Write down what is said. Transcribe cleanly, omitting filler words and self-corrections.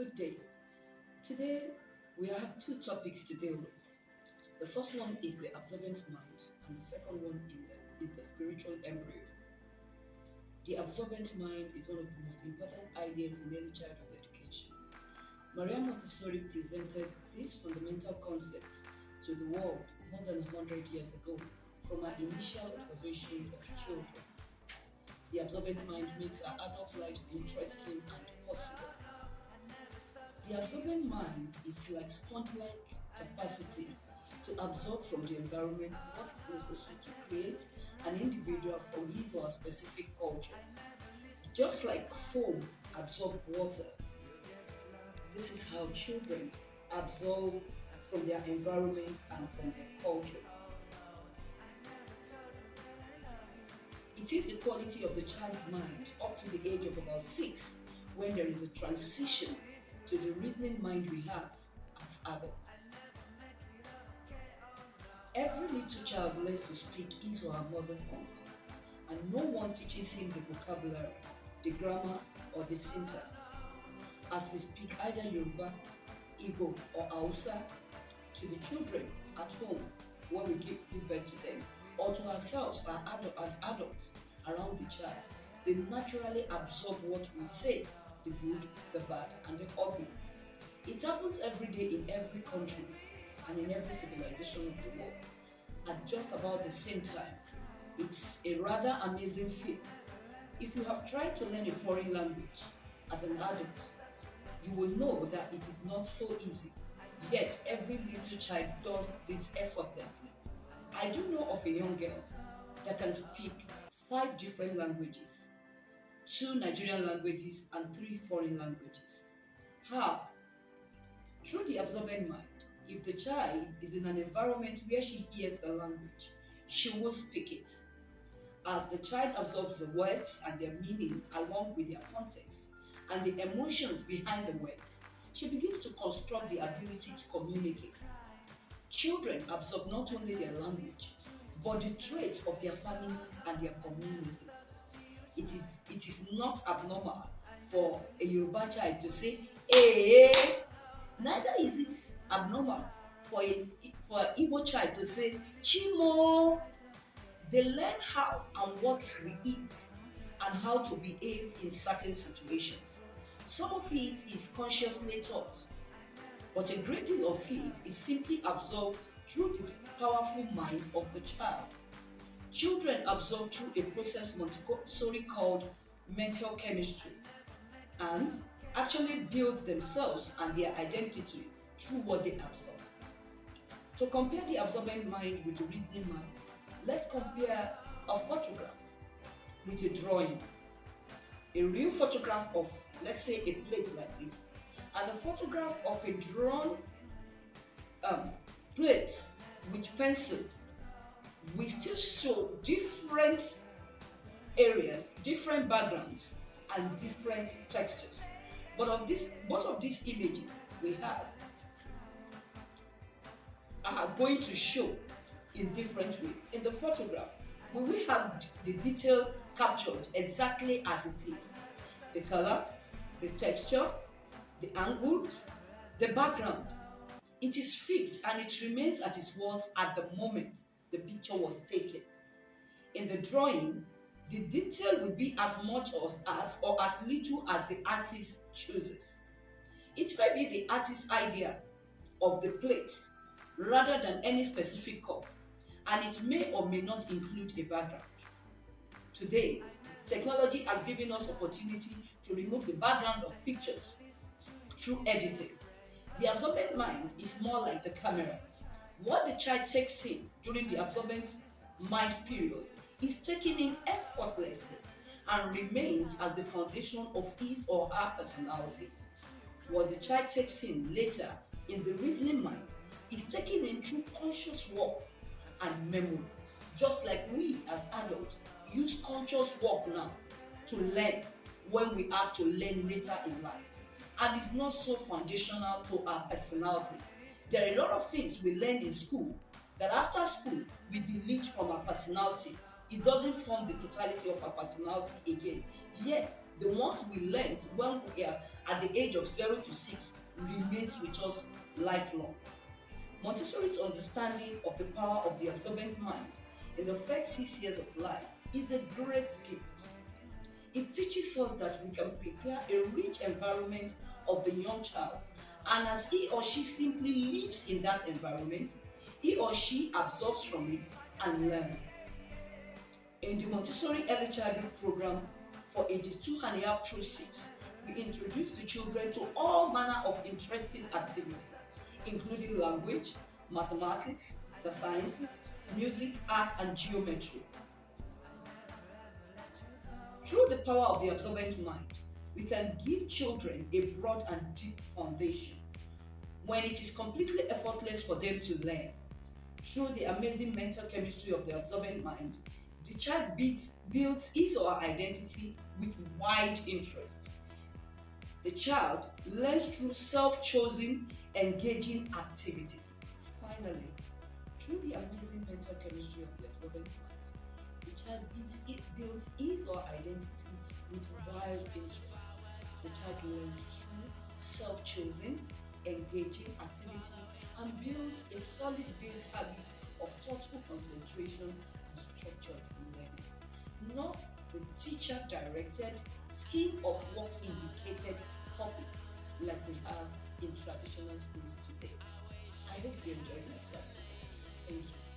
Good day. Today we have two topics to deal with. The first one is the absorbent mind, and the second one is the spiritual embryo. The absorbent mind is one of the most important ideas in early childhood education. Maria Montessori presented these fundamental concepts to the world more than 100 years ago from her initial observation of children. The absorbent mind makes our adult lives interesting and possible. The absorbent mind is like sponge-like capacity to absorb from the environment what is necessary to create an individual from his or her specific culture. Just like foam absorb water, this is how children absorb from their environment and from their culture. It is the quality of the child's mind up to the age of about 6 when there is a transition to the reasoning mind we have as adults. Every little child learns to speak his or her mother tongue, and no one teaches him the vocabulary, the grammar, or the syntax. As we speak either Yoruba, Igbo, or Hausa to the children at home when we give birth to them, or to ourselves as adults around the child, they naturally absorb what we say, the good, the bad, and the ugly. It happens every day in every country and in every civilization of the world at just about the same time. It's a rather amazing feat. If you have tried to learn a foreign language as an adult, you will know that it is not so easy. Yet every little child does this effortlessly. I do know of a young girl that can speak 5 different languages, 2 Nigerian languages, and 3 foreign languages. How? Through the absorbent mind. If the child is in an environment where she hears the language, she will speak it. As the child absorbs the words and their meaning along with their context and the emotions behind the words, she begins to construct the ability to communicate. Children absorb not only their language, but the traits of their families and their communities. It is not abnormal for a Yoruba child to say, hey, neither is it abnormal for an Igbo child to say, Chimo. They learn how and what we eat and how to behave in certain situations. Some of it is consciously taught, but a great deal of it is simply absorbed through the powerful mind of the child. Children absorb through a process Montessori called mental chemistry and actually build themselves and their identity through what they absorb. To compare the absorbent mind with the reasoning mind, let's compare a photograph with a drawing. A real photograph of, let's say, a plate like this, and a photograph of a drawn plate with pencil. We still show different areas, different backgrounds, and different textures. But both of these images we have are going to show in different ways. In the photograph, we will have the detail captured exactly as it is. The color, the texture, the angles, the background. It is fixed and it remains as it was at the moment the picture was taken. In the drawing, the detail will be as much as or as little as the artist chooses. It may be the artist's idea of the plate rather than any specific cup, and it may or may not include a background. Today, technology has given us opportunity to remove the background of pictures through editing. The absorbent mind is more like the camera. What the child takes in during the absorbent mind period is taken in effortlessly and remains as the foundation of his or her personality. What the child takes in later in the reasoning mind is taken in through conscious work and memory, just like we as adults use conscious work now to learn when we have to learn later in life. And it's not so foundational to our personality. There are a lot of things we learn in school that after school we delete from our personality. It doesn't form the totality of our personality again. Yet The ones we learned when we are at the age of 0 to 6 remains with us lifelong. Montessori's understanding of the power of the absorbent mind in the first 6 years of life is a great gift. It teaches us that we can prepare a rich environment of the young child, and as he or she simply lives in that environment, he or she absorbs from it and learns. In the Montessori Early Childhood Program for ages 2.5 through 6, we introduce the children to all manner of interesting activities, including language, mathematics, the sciences, music, art, and geometry. Through the power of the absorbent mind, we can give children a broad and deep foundation when it is completely effortless for them to learn. Through the amazing mental chemistry of the absorbent mind, the child builds his or her identity with wide interest. The child learns through self-chosen, engaging activities. Finally, through the amazing mental chemistry of the absorbent mind, the child builds his or her identity with wild interest. The child learns through self-chosen, engaging activity and builds a solid base habit of thoughtful concentration and structured learning. Not the teacher-directed, scheme of work indicated topics like we have in traditional schools today. I hope you enjoyed my class today. Thank you.